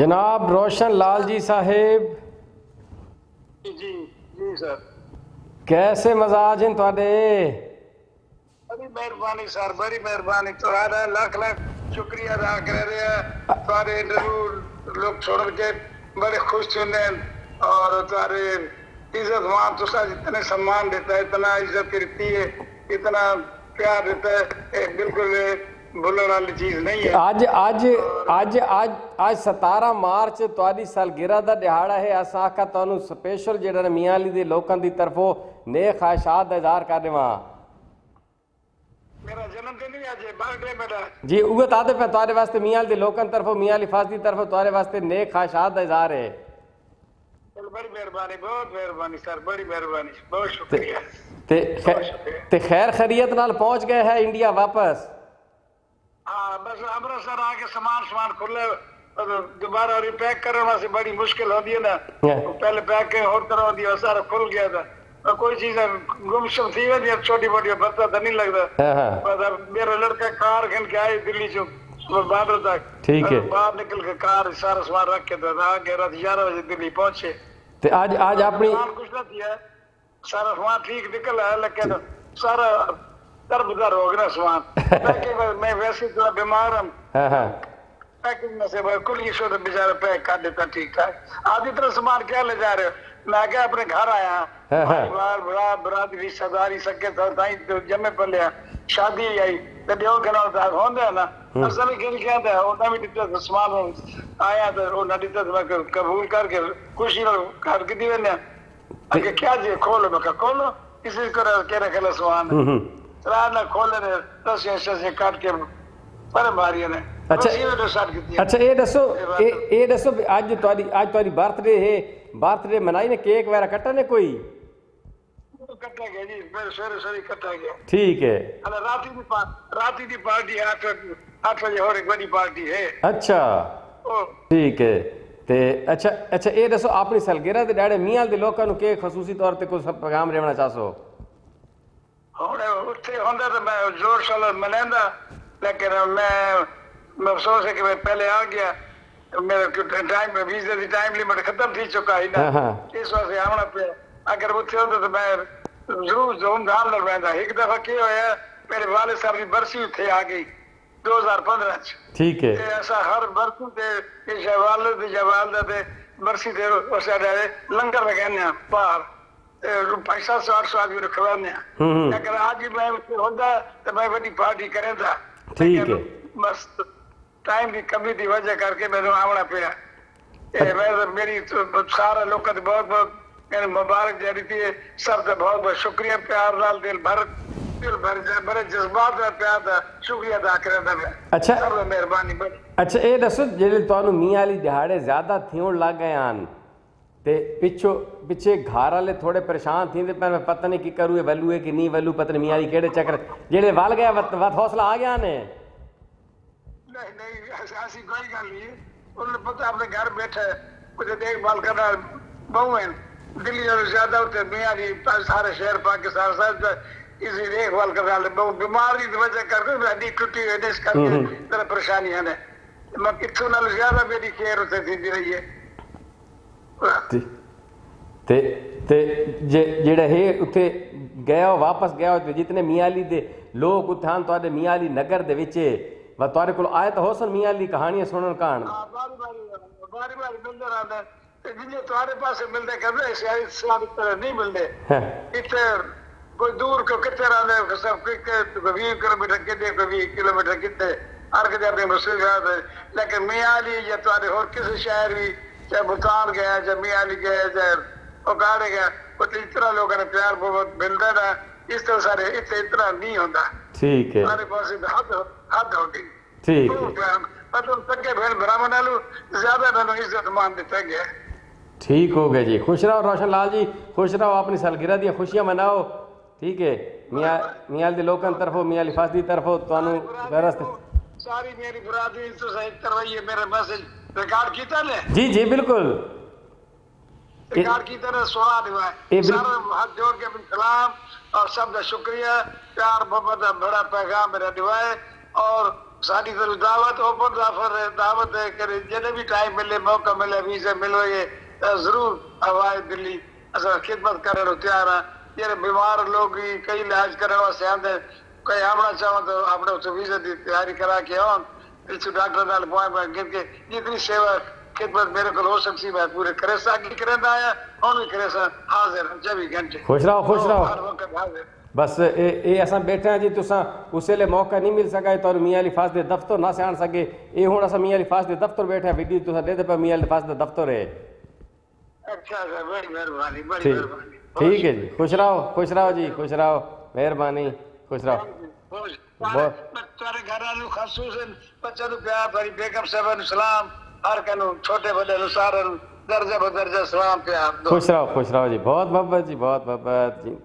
जनाब रोशन लाल जी साहेब, जी जी सर। कैसे मजाज हैं तुहाडे? बड़ी मेहरबानी सर, बड़ी मेहरबानी। तुम्हारा लाख लाख शुक्रिया अदा कर रहे हैं। तुम्हारे इंटरव्यू लोग छोड़ के बड़े खुश होंगे और तुम्हारे इज्जत मान तुसा इतने सम्मान देता है, इतना इज्जत करती है, इतना प्यार देता है, एक बिल्कुल भूलने वाली चीज नहीं है। ਅੱਜ ਅੱਜ ਅੱਜ ਅੱਜ ਅੱਜ 17 ਮਾਰਚ ਤੁਹਾਡੀ ਸਾਲਗਿਰਾ ਦਾ ਦਿਹਾੜਾ ਹੈ। ਅਸਾਂ ਆਖਾ ਤੁਹਾਨੂੰ ਸਪੈਸ਼ਲ ਜਿਹੜਾ ਮੀਆਂ ਅਲੀ ਦੇ ਲੋਕਾਂ ਦੀ ਤਰਫੋਂ ਨੇਕ ਖਾਹਿਸ਼ਾਤ ਦਾ ਇਜ਼ਹਾਰ ਕਰ ਦੇਵਾਂ। मेरा जन्मदिन ही आज है, बर्थडे मेरा। जी उहे ताते पे तुम्हारे वास्ते मियां अली दे लोकां तरफों मियां अली फाज़ दी तरफों तुम्हारे वास्ते नेक ख्वाहिशात दा इज़हार है। बड़ी मेहरबानी, बहुत मेहरबानी सर, बड़ी मेहरबानी, बहुत शुक्रिया। ते खैर खैरियत नाल पहुंच गए है इंडिया वापस? हाँ, बस अमृतसर आके सामान खुले दोबारा पैक करने वास्ते बड़ी मुश्किल होती है ना। पहले पैक और तरह होती है, सारा खुल गया था। कोई चीज गुमशुम थी वही, छोटी मोटी पता तो नहीं लगता। मेरा लड़का कार खन के आए दिल्ली से बादल तक, ठीक है, बाहर निकल के कार सारा सामान रख के था, आगे रात 11 बजे दिल्ली पहुंचे। ते आज अपनी कुछ नहीं है, सारा सामान ठीक निकल है, लेकिन सारा तरबदार हो गया सामान। मैं वैसे तो बीमार हूँ, पैकिंग में से कुल ये बेचारा पैक कर देता ठीक ठाक। आधी तरह सामान क्या ले जा रहे हो? मैं क्या अपने घर आया, परिवार बड़ा बरादरी रिश्तेदारी सके तो जमे पले शादी आई तो देव घना होंगे ना। असल खेल क्या था, उन्हें भी दिता सामान आया तो उन्हें दिता मैं कबूल करके खुशी कर के दिए ना। आगे क्या जी खोलो, मैं खोलो किसी को कह रखे सामान ना खोले ने रस्सियां काट के पर मारिया ने। अच्छा ये दसो आज तुम्हारी बर्थडे है, बर्थडे मनाई ने, केक वगैरह कटा ने? कोई कटा गया जी, मेरे सवेरे कटा गया। ठीक है, राती की पार्टी 8 बजे और एक बड़ी पार्टी है। अच्छा ठीक है। ते अच्छा ये दसो अपनी सालगिरह दे ॾाढे मियां दे लोकां नूं के खसूसी तौर ते कोई पैगाम देना चाहो? हुणे उत्थे होंदा तो मैं जोर शोर मनांदा, लेकिन मैं अफसोस है कि मैं पहले आ गया, मेरा टाइम वीजे की टाइम लिमिट खत्म थी चुका है ना, इस वास्ते आना पे। अगर उत्थे होंदा तो मैं जरूर धूमधाम नाल रहंदा। एक दफा क्या होया, मेरे वाले साहब की बरसी उत्थे आ गई 2015 च। ठीक है, ऐसा हर बरसी ते शवाल दे जवाल दे बरसी दे उस लंगर लगाने बाहर 500-800 आदमी रखवाने। अगर आज मैं उत्थे होंदा तो मैं बड़ी पार्टी करें था। ठीक है, बस टाइम की कमी की वजह करके मैंने आना पिया। मेरी सारे लोगों को बहुत बहुत मुबारक दे रही थी। सब का बहुत बहुत शुक्रिया, प्यार नाल दिल भर बड़े जज्बात का प्यार का शुक्रिया अदा करदा मैं। अच्छा सब मेहरबानी बड़ी। अच्छा ये दसो जेले तुहानू मियां अली दिहाड़े ज्यादा थियोण लग गए आन ते पिछे घर वाले थोड़े परेशान थींदे पे, मैं पता नहीं की करूँ, ये वैल्यू है कि नहीं वैल्यू, पता नहीं मियां अली केड़े चक्कर जेले वल गया वत हौसला आ गया ने? नहीं ऐसी कोई गल नहीं है। उन्हें पता अपने घर बैठे मुझे देखभाल करना बहु है। दिल्ली और ज्यादा होते मियां अली सारे शहर पाकिस्तान सब इसी देखभाल करने वाले बहु बीमारी की वजह करके हड्डी टूटी हुई इस करके तरह परेशानी है ने। मैं कितों नाल ज्यादा मेरी केयर होते थी रही है। ते जेड़ा है उत्थे गया वापस गया तो जितने मियां अली दे लोग उत्थे आन तुहाडे मियां अली नगर दे विच व तुहाडे कोल आए तो होसन मियां अली कहानियां सुनन कान? बारी मिलते रहते जिन्हें तुम्हारे पास मिलते कभी सारी तरह नहीं मिलते। इतने कोई दूर को कितने रहते सब 20 किलोमीटर कितने 20 किलोमीटर कितने हर कितने अपने मुश्किल रहते। लेकिन मियां अली या तुम्हारे और किसी शहर भी, चाहे भूटान गया, चाहे मियां अली गया, चाहे उकाड़े गया, कुछ इतना लोगों ने प्यार बहुत मिलता ना। इस तरह सारे इतना नहीं होता। ठीक है, हमारे पास हद होगी। ठीक है, मतलब सके बहन भरा नालू ज्यादा मैंने इज्जत मान देता गया। ठीक हो गया जी, खुश रहो रोशन लाल जी, खुश रहो, अपनी सालगिरह दी खुशियां मनाओ। ठीक है, मियां अली दे लोकां तरफों मियां अली फाज़ दी तरफों तुहानू सारी मेरी बरादरी तो सही करवाइए। मेरा मैसेज रिकॉर्ड कीता ने? जी बिल्कुल रिकॉर्ड की तरह सुना दिवा सारा हाथ जोड़ के सलाम और सब का शुक्रिया, प्यार मोहब्बत का बड़ा पैगाम मेरा दिवाए। और साड़ी तरफ दावत ओपन ऑफर है, दावत है करे जने भी टाइम मिले मौका मिले वीजा मिलो ये जरूर हवाए दिल्ली असा खिदमत करने को तैयार है। ये बीमार लोग ही कई इलाज करने वास्ते आते कई आना चाहो तो अपने उस वीजा की तैयारी करा के आओ इस डॉक्टर नाल अपॉइंटमेंट गिन जितनी सेवा खिदमत मेरे को हो सकती मैं पूरे करे साकी करना आया और भी करे सा हाजिर 24 घंटे। खुश रहो खुश रहो। हर वक्त हाजिर। बस ये असां बैठे हैं जी तुसां उसले मौका नहीं मिल सका तो मियाँ अली फास दे दफ्तर ना से आन सके ये हुण असां मियाँ अली फास दे दफ्तर बैठे हैं वीडियो तुसां दे पे मियाँ अली फास दे दफ्तर है। अच्छा सर बड़ी मेहरबानी बड़ी ठीक मेहरबानी। ठीक है जी खुश रहो जी खुश रहो मेहरबानी खुश रहो। तेरे घर वालों खासूसन बच्चों को प्यार भरी बेगम साहब नु सलाम हर कनु छोटे बड़े नु सारे दर्जा बदर्जा सलाम प्यार। खुश रहो जी बहुत मोहब्बत जी बहुत मोहब्बत जी।